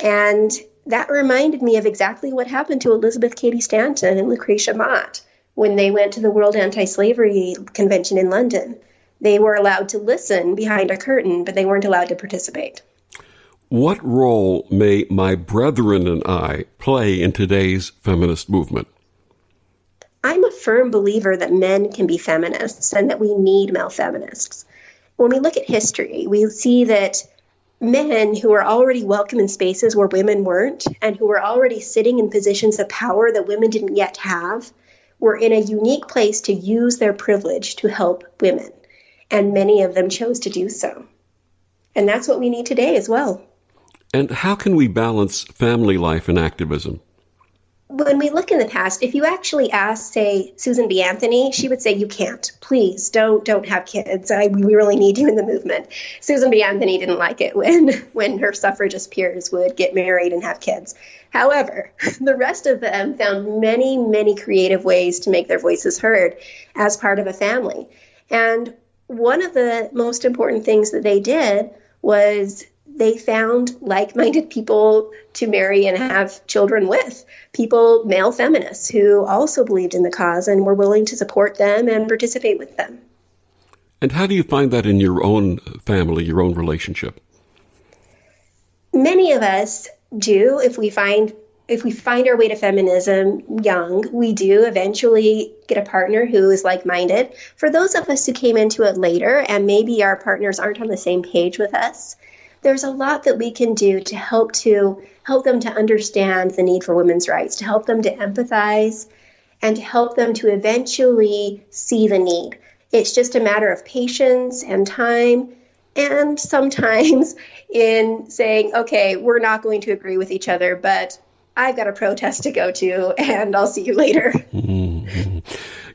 S2: And that reminded me of exactly what happened to Elizabeth Cady Stanton and Lucretia Mott when they went to the World Anti-Slavery Convention in London. They were allowed to listen behind a curtain, but they weren't allowed to participate.
S1: What role may my brethren and I play in today's feminist movement?
S2: I'm a firm believer that men can be feminists and that we need male feminists. When we look at history, we see that men who are already welcome in spaces where women weren't and who were already sitting in positions of power that women didn't yet have were in a unique place to use their privilege to help women. And many of them chose to do so. And that's what we need today as well.
S1: And how can we balance family life and activism?
S2: When we look in the past, if you actually ask, say, Susan B. Anthony, she would say, you can't. Please, don't have kids. We really need you in the movement. Susan B. Anthony didn't like it when her suffragist peers would get married and have kids. However, the rest of them found many, many creative ways to make their voices heard as part of a family. And one of the most important things that they did was they found like-minded people to marry and have children with, people, male feminists, who also believed in the cause and were willing to support them and participate with them.
S1: And how do you find that in your own family, your own relationship?
S2: Many of us do. If we find our way to feminism young, we do eventually get a partner who is like-minded. For those of us who came into it later and maybe our partners aren't on the same page with us, there's a lot that we can do to help them to understand the need for women's rights, to help them to empathize, and to help them to eventually see the need. It's just a matter of patience and time, and sometimes in saying, okay, we're not going to agree with each other, but I've got a protest to go to, and I'll see you later.
S1: Mm-hmm.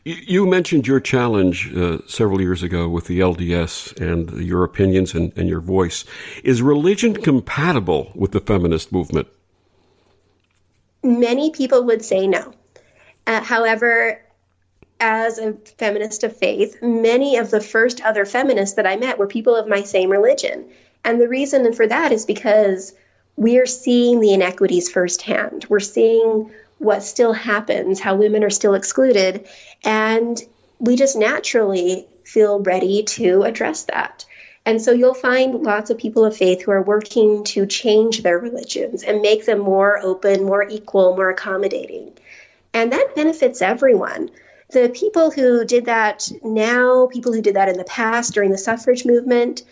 S1: You mentioned your challenge several years ago with the LDS and your opinions and your voice. Is religion compatible with the feminist movement?
S2: Many people would say no. However, as a feminist of faith, many of the first other feminists that I met were people of my same religion. And the reason for that is because we're seeing the inequities firsthand. We're seeing what still happens, how women are still excluded, and we just naturally feel ready to address that. And so you'll find lots of people of faith who are working to change their religions and make them more open, more equal, more accommodating. And that benefits everyone. The people who did that now, people who did that in the past during the suffrage movement,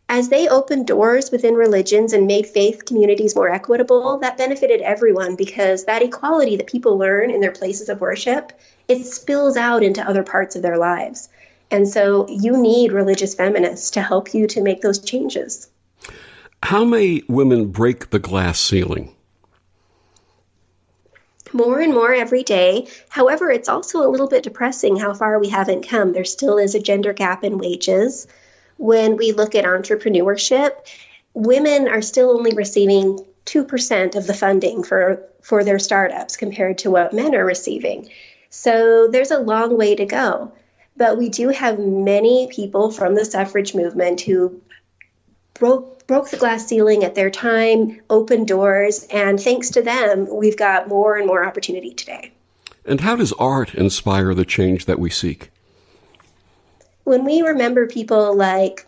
S2: as they opened doors within religions and made faith communities more equitable, that benefited everyone because that equality that people learn in their places of worship, it spills out into other parts of their lives. And so you need religious feminists to help you to make those changes.
S1: How may women break the glass ceiling?
S2: More and more every day. However, it's also a little bit depressing how far we haven't come. There still is a gender gap in wages. When we look at entrepreneurship, women are still only receiving 2% of the funding for their startups compared to what men are receiving. So there's a long way to go. But we do have many people from the suffrage movement who broke the glass ceiling at their time, opened doors, and thanks to them, we've got more and more opportunity today.
S1: And how does art inspire the change that we seek?
S2: When we remember people like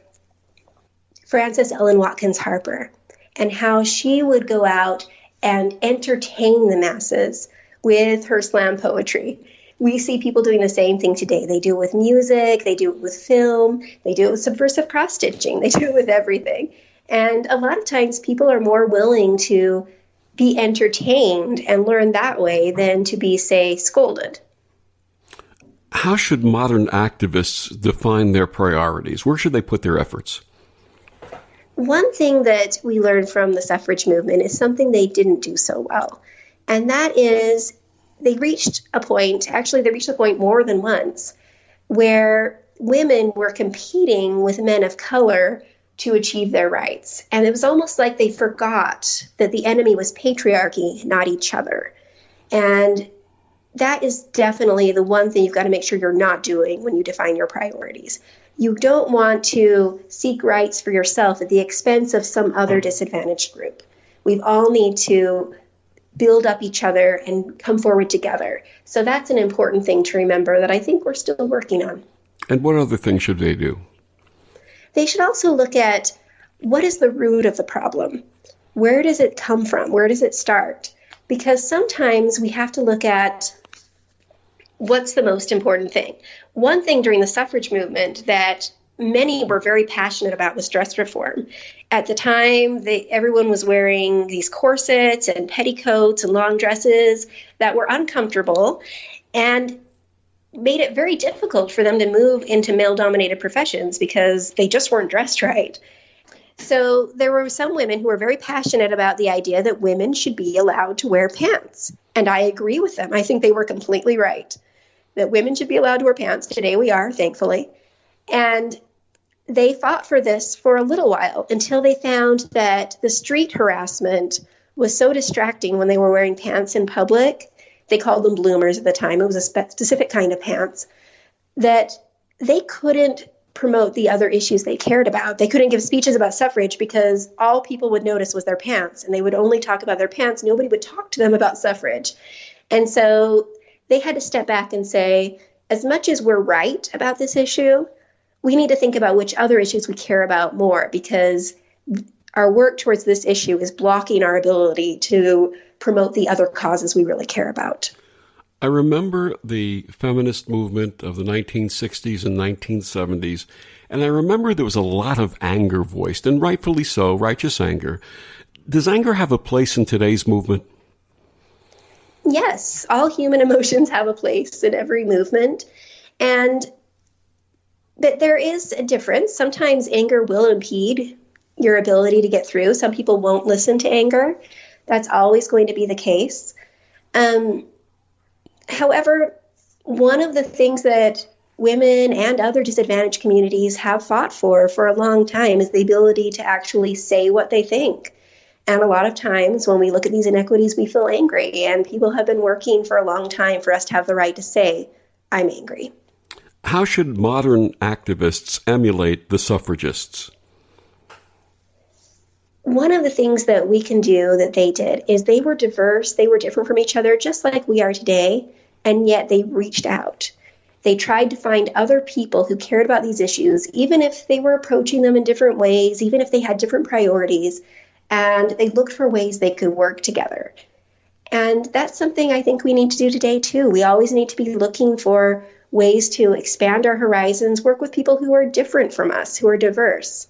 S2: Frances Ellen Watkins Harper and how she would go out and entertain the masses with her slam poetry, we see people doing the same thing today. They do it with music, they do it with film, they do it with subversive cross-stitching, they do it with everything. And a lot of times people are more willing to be entertained and learn that way than to be, say, scolded.
S1: How should modern activists define their priorities? Where should they put their efforts?
S2: One thing that we learned from the suffrage movement is something they didn't do so well. And that is they reached a point more than once, where women were competing with men of color to achieve their rights. And it was almost like they forgot that the enemy was patriarchy, not each other. And that is definitely the one thing you've got to make sure you're not doing when you define your priorities. You don't want to seek rights for yourself at the expense of some other disadvantaged group. We all need to build up each other and come forward together. So that's an important thing to remember that I think we're still working on.
S1: And what other things should they do?
S2: They should also look at what is the root of the problem? Where does it come from? Where does it start? Because sometimes we have to look at what's the most important thing. One thing during the suffrage movement that many were very passionate about was dress reform. At the time, everyone was wearing these corsets and petticoats and long dresses that were uncomfortable and made it very difficult for them to move into male-dominated professions because they just weren't dressed right. So there were some women who were very passionate about the idea that women should be allowed to wear pants. And I agree with them. I think they were completely right, that women should be allowed to wear pants. Today we are, thankfully. And they fought for this for a little while until they found that the street harassment was so distracting when they were wearing pants in public. They called them bloomers at the time. It was a specific kind of pants that they couldn't promote the other issues they cared about. They couldn't give speeches about suffrage because all people would notice was their pants, and they would only talk about their pants. Nobody would talk to them about suffrage. And so they had to step back and say, as much as we're right about this issue, we need to think about which other issues we care about more, because our work towards this issue is blocking our ability to promote the other causes we really care about.
S1: I remember the feminist movement of the 1960s and 1970s, and I remember there was a lot of anger voiced, and rightfully so, righteous anger. Does anger have a place in today's movement?
S2: Yes, all human emotions have a place in every movement, but there is a difference. Sometimes anger will impede your ability to get through. Some people won't listen to anger. That's always going to be the case. However, one of the things that women and other disadvantaged communities have fought for a long time is the ability to actually say what they think. And a lot of times when we look at these inequities, we feel angry, and people have been working for a long time for us to have the right to say, I'm angry.
S1: How should modern activists emulate the suffragists?
S2: One of the things that we can do that they did is they were diverse, they were different from each other, just like we are today, and yet they reached out. They tried to find other people who cared about these issues, even if they were approaching them in different ways, even if they had different priorities, and they looked for ways they could work together. And that's something I think we need to do today, too. We always need to be looking for ways to expand our horizons, work with people who are different from us, who are diverse,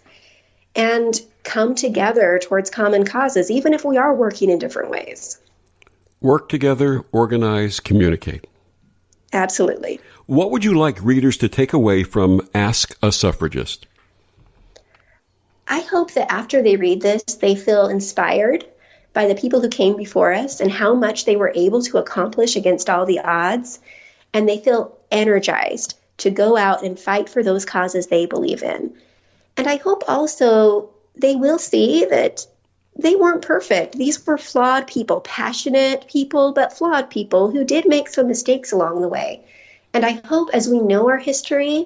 S2: and come together towards common causes, even if we are working in different ways.
S1: Work together, organize, communicate.
S2: Absolutely.
S1: What would you like readers to take away from Ask a Suffragist?
S2: I hope that after they read this, they feel inspired by the people who came before us and how much they were able to accomplish against all the odds, and they feel energized to go out and fight for those causes they believe in. And I hope also they will see that they weren't perfect. These were flawed people, passionate people, but flawed people who did make some mistakes along the way. And I hope as we know our history,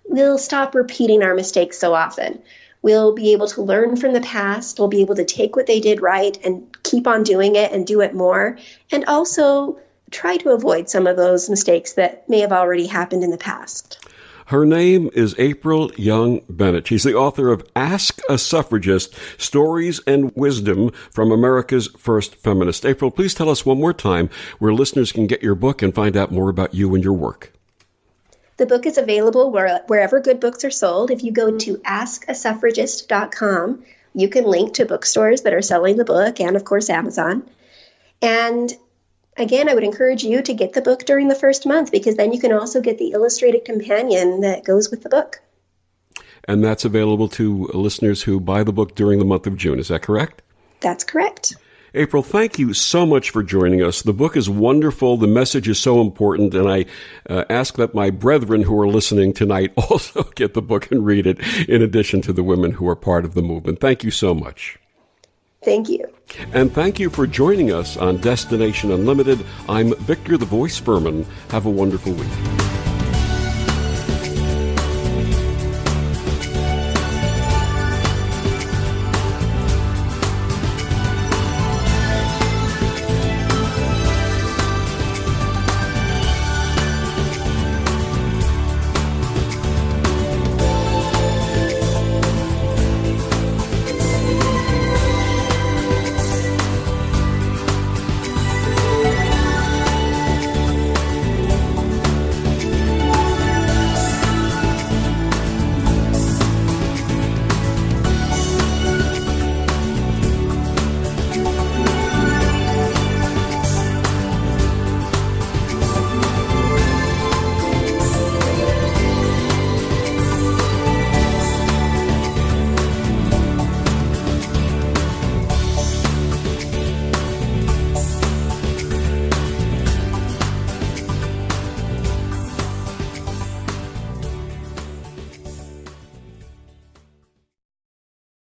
S2: we'll stop repeating our mistakes so often. We'll be able to learn from the past. We'll be able to take what they did right and keep on doing it and do it more. And also try to avoid some of those mistakes that may have already happened in the past.
S1: Her name is April Young Bennett. She's the author of Ask a Suffragist, Stories and Wisdom from America's First Feminist. April, please tell us one more time where listeners can get your book and find out more about you and your work.
S2: The book is available wherever good books are sold. If you go to askasuffragist.com, you can link to bookstores that are selling the book and, of course, Amazon. And again, I would encourage you to get the book during the first month, because then you can also get the illustrated companion that goes with the book.
S1: And that's available to listeners who buy the book during the month of June. Is that correct?
S2: That's correct.
S1: April, thank you so much for joining us. The book is wonderful. The message is so important. And I ask that my brethren who are listening tonight also get the book and read it, in addition to the women who are part of the movement. Thank you so much.
S2: Thank you.
S1: And thank you for joining us on Destination Unlimited. I'm Victor the Voice Furman. Have a wonderful week.